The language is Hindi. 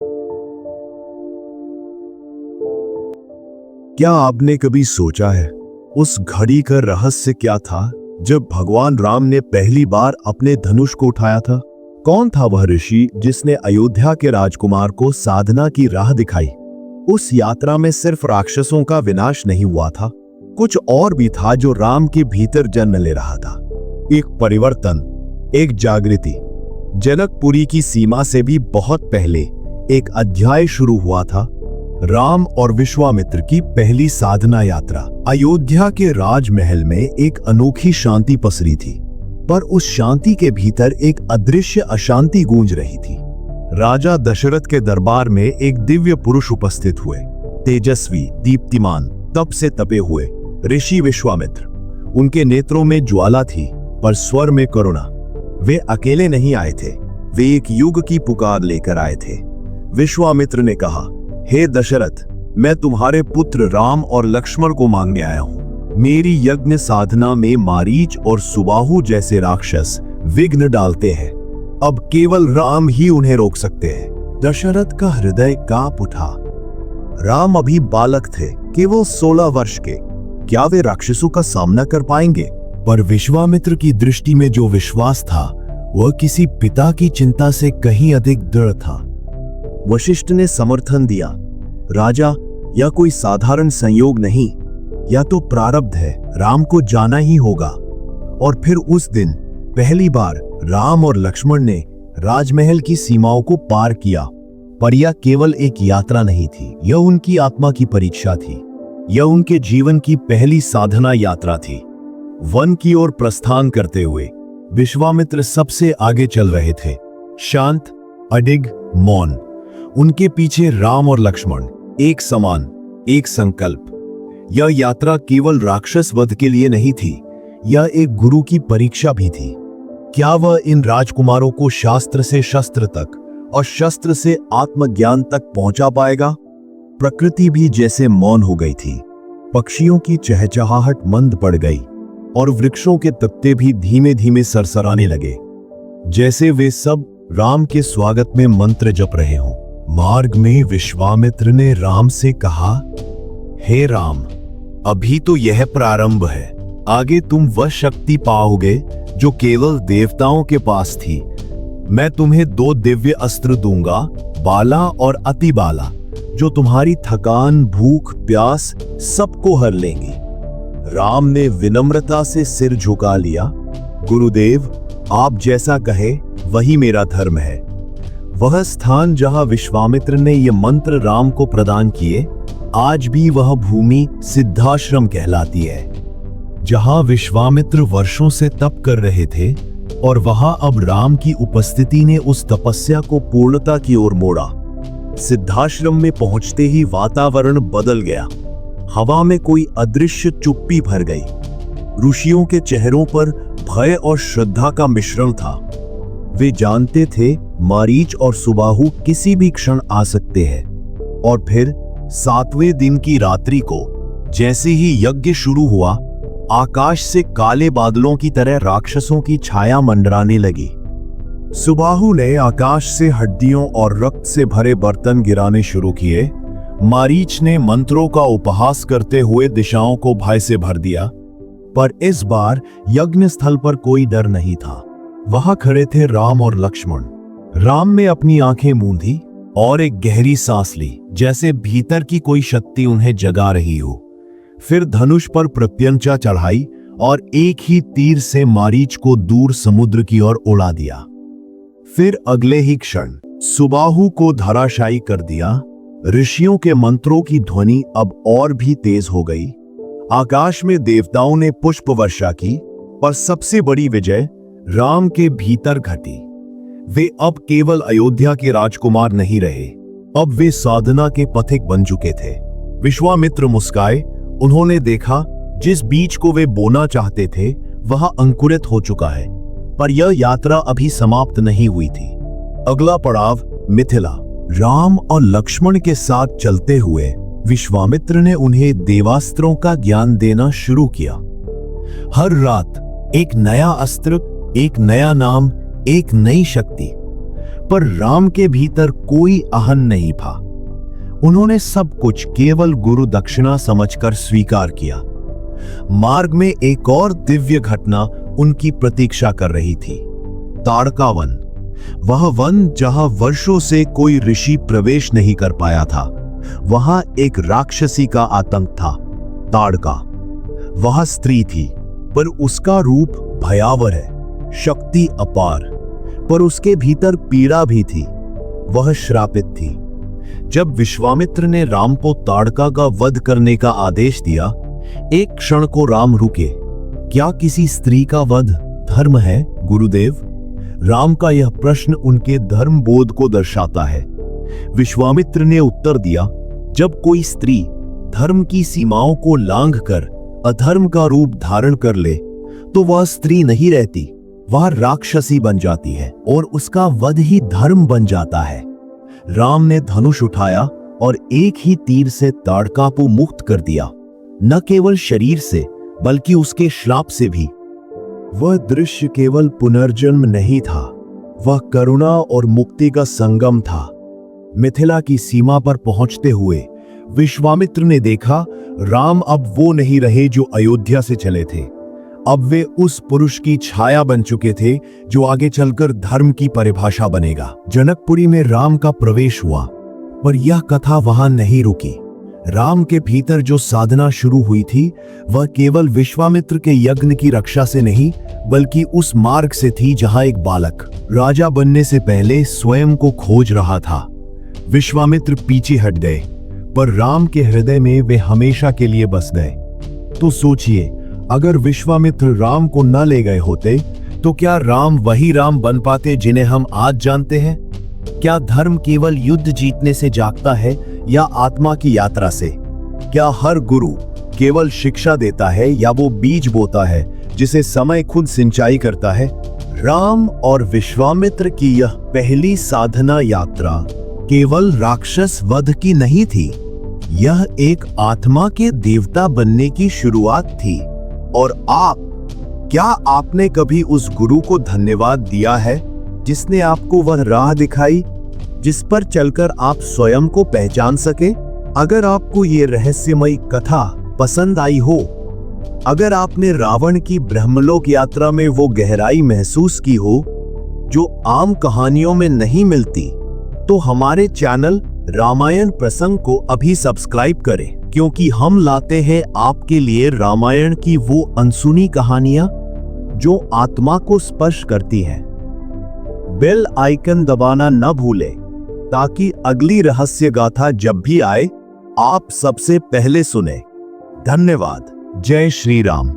क्या आपने कभी सोचा है उस घड़ी का रहस्य क्या था जब भगवान राम ने पहली बार अपने धनुष को उठाया था? कौन था वह ऋषि जिसने अयोध्या के राजकुमार को साधना की राह दिखाई? उस यात्रा में सिर्फ राक्षसों का विनाश नहीं हुआ था, कुछ और भी था जो राम के भीतर जन्म ले रहा था। एक परिवर्तन, एक जागृति। जनकपुरी की सीमा से भी बहुत पहले एक अध्याय शुरू हुआ था, राम और विश्वामित्र की पहली साधना यात्रा। अयोध्या के राजमहल में एक अनोखी शांति पसरी थी, पर उस शांति के भीतर एक अदृश्य अशांति गूंज रही थी। राजा दशरथ के दरबार में एक दिव्य पुरुष उपस्थित हुए, तेजस्वी, दीप्तिमान, तप से तपे हुए ऋषि विश्वामित्र। उनके नेत्रों में ज्वाला थी, पर स्वर में करुणा। वे अकेले नहीं आए थे, वे एक युग की पुकार लेकर आए थे। विश्वामित्र ने कहा, हे दशरथ, मैं तुम्हारे पुत्र राम और लक्ष्मण को मांगने आया हूं। मेरी यज्ञ साधना में मारीच और सुबाहु जैसे राक्षस विघ्न डालते हैं। अब केवल राम ही उन्हें रोक सकते हैं। दशरथ का हृदय कांप उठा। राम अभी बालक थे, केवल 16 वर्ष के। क्या वे राक्षसों का सामना कर पाएंगे? पर विश्वामित्र की दृष्टि में जो विश्वास था, वह किसी पिता की चिंता से कहीं अधिक दृढ़ था। वशिष्ठ ने समर्थन दिया, राजा, यह कोई साधारण संयोग नहीं, यह तो प्रारब्ध है। राम को जाना ही होगा। और फिर उस दिन पहली बार राम और लक्ष्मण ने राजमहल की सीमाओं को पार किया। पर यह केवल एक यात्रा नहीं थी, यह उनकी आत्मा की परीक्षा थी। यह उनके जीवन की पहली साधना यात्रा थी। वन की ओर प्रस्थान करते हुए विश्वामित्र सबसे आगे चल रहे थे, शांत, अडिग, मौन। उनके पीछे राम और लक्ष्मण, एक समान, एक संकल्प। यह यात्रा केवल राक्षस वध के लिए नहीं थी, यह एक गुरु की परीक्षा भी थी। क्या वह इन राजकुमारों को शास्त्र से शस्त्र तक और शस्त्र से आत्मज्ञान तक पहुंचा पाएगा? प्रकृति भी जैसे मौन हो गई थी। पक्षियों की चहचहाहट मंद पड़ गई और वृक्षों के पत्ते भी धीमे धीमे सरसराने लगे, जैसे वे सब राम के स्वागत में मंत्र जप रहे हों। मार्ग में विश्वामित्र ने राम से कहा, हे राम, अभी तो यह प्रारंभ है। आगे तुम वह शक्ति पाओगे जो केवल देवताओं के पास थी। मैं तुम्हें 2 दिव्य अस्त्र दूंगा, बाला और अतिबाला, जो तुम्हारी थकान, भूख, प्यास सबको हर लेंगी। राम ने विनम्रता से सिर झुका लिया, गुरुदेव, आप जैसा कहे वही मेरा धर्म है। वह स्थान जहां विश्वामित्र ने ये मंत्र राम को प्रदान किए, आज भी वह भूमि सिद्धाश्रम कहलाती है, जहां विश्वामित्र वर्षों से तप कर रहे थे। और वहां अब राम की उपस्थिति ने उस तपस्या को पूर्णता की ओर मोड़ा। सिद्धाश्रम में पहुंचते ही वातावरण बदल गया। हवा में कोई अदृश्य चुप्पी भर गई। ऋषियों के चेहरों पर भय और श्रद्धा का मिश्रण था। वे जानते थे मारीच और सुबाहु किसी भी क्षण आ सकते हैं। और फिर 7वें दिन की रात्रि को जैसे ही यज्ञ शुरू हुआ, आकाश से काले बादलों की तरह राक्षसों की छाया मंडराने लगी। सुबाहु ने आकाश से हड्डियों और रक्त से भरे बर्तन गिराने शुरू किए। मारीच ने मंत्रों का उपहास करते हुए दिशाओं को भय से भर दिया। पर इस बार यज्ञ स्थल पर कोई डर नहीं था। वहां खड़े थे राम और लक्ष्मण। राम ने अपनी आंखें मूंदी और एक गहरी सांस ली, जैसे भीतर की कोई शक्ति उन्हें जगा रही हो। फिर धनुष पर प्रत्यंचा चढ़ाई और एक ही तीर से मारीच को दूर समुद्र की ओर उड़ा दिया। फिर अगले ही क्षण सुबाहु को धराशायी कर दिया। ऋषियों के मंत्रों की ध्वनि अब और भी तेज हो गई। आकाश में देवताओं ने पुष्प वर्षा की, पर सबसे बड़ी विजय राम के भीतर घटी। वे अब केवल अयोध्या के राजकुमार नहीं रहे, अब वे साधना के पथिक बन चुके थे। विश्वामित्र मुस्काए। उन्होंने देखा, जिस बीज को वे बोना चाहते थे वह अंकुरित हो चुका है। पर यह यात्रा अभी समाप्त नहीं हुई थी। अगला पड़ाव मिथिला। राम और लक्ष्मण के साथ चलते हुए विश्वामित्र ने उन्हें देवास्त्रों का ज्ञान देना शुरू किया। हर रात एक नया अस्त्र, एक नया नाम, एक नई शक्ति। पर राम के भीतर कोई अहन नहीं था। उन्होंने सब कुछ केवल गुरु दक्षिणा समझकर स्वीकार किया। मार्ग में एक और दिव्य घटना उनकी प्रतीक्षा कर रही थी। ताड़का वन, वह वन जहां वर्षों से कोई ऋषि प्रवेश नहीं कर पाया था। वहां एक राक्षसी का आतंक था, ताड़का। वह स्त्री थी, पर उसका रूप भयावह है, शक्ति अपार, पर उसके भीतर पीड़ा भी थी। वह श्रापित थी। जब विश्वामित्र ने राम को ताड़का का वध करने का आदेश दिया, एक क्षण को राम रुके। क्या किसी स्त्री का वध धर्म है, गुरुदेव? राम का यह प्रश्न उनके धर्म बोध को दर्शाता है। विश्वामित्र ने उत्तर दिया, जब कोई स्त्री धर्म की सीमाओं को लांघकर अधर्म का रूप धारण कर ले, तो वह स्त्री नहीं रहती, वह राक्षसी बन जाती है और उसका वध ही धर्म बन जाता है। राम ने धनुष उठाया और एक ही तीर से ताड़का को मुक्त कर दिया, न केवल शरीर से बल्कि उसके श्राप से भी। वह दृश्य केवल पुनर्जन्म नहीं था, वह करुणा और मुक्ति का संगम था। मिथिला की सीमा पर पहुंचते हुए विश्वामित्र ने देखा, राम अब वो नहीं रहे जो अयोध्या से चले थे। अब वे उस पुरुष की छाया बन चुके थे जो आगे चलकर धर्म की परिभाषा बनेगा। जनकपुरी में राम का प्रवेश हुआ, पर यह कथा वहां नहीं रुकी। राम के भीतर जो साधना शुरू हुई थी, वह केवल विश्वामित्र के यज्ञ की रक्षा से नहीं, बल्कि उस मार्ग से थी जहां एक बालक राजा बनने से पहले स्वयं को खोज रहा था। विश्वामित्र पीछे हट गए, पर राम के हृदय में वे हमेशा के लिए बस गए। तो सोचिए, अगर विश्वामित्र राम को न ले गए होते, तो क्या राम वही राम बन पाते जिन्हें हम आज जानते हैं? क्या धर्म केवल युद्ध जीतने से जागता है या आत्मा की यात्रा से? क्या हर गुरु केवल शिक्षा देता है या वो बीज बोता है जिसे समय खुद सिंचाई करता है? राम और विश्वामित्र की यह पहली साधना यात्रा केवल राक्षस वध की नहीं थी, यह एक आत्मा के देवता बनने की शुरुआत थी। और क्या आपने कभी उस गुरु को धन्यवाद दिया है जिसने आपको वह राह दिखाई जिस पर चलकर आप स्वयं को पहचान सके? अगर आपको ये रहस्यमयी कथा पसंद आई हो, अगर आपने रावण की ब्रह्मलोक यात्रा में वो गहराई महसूस की हो जो आम कहानियों में नहीं मिलती, तो हमारे चैनल रामायण प्रसंग को अभी सब्सक्राइब करें, क्योंकि हम लाते हैं आपके लिए रामायण की वो अनसुनी कहानियां जो आत्मा को स्पर्श करती हैं। बेल आइकन दबाना न भूलें ताकि अगली रहस्य गाथा जब भी आए आप सबसे पहले सुने। धन्यवाद। जय श्री राम।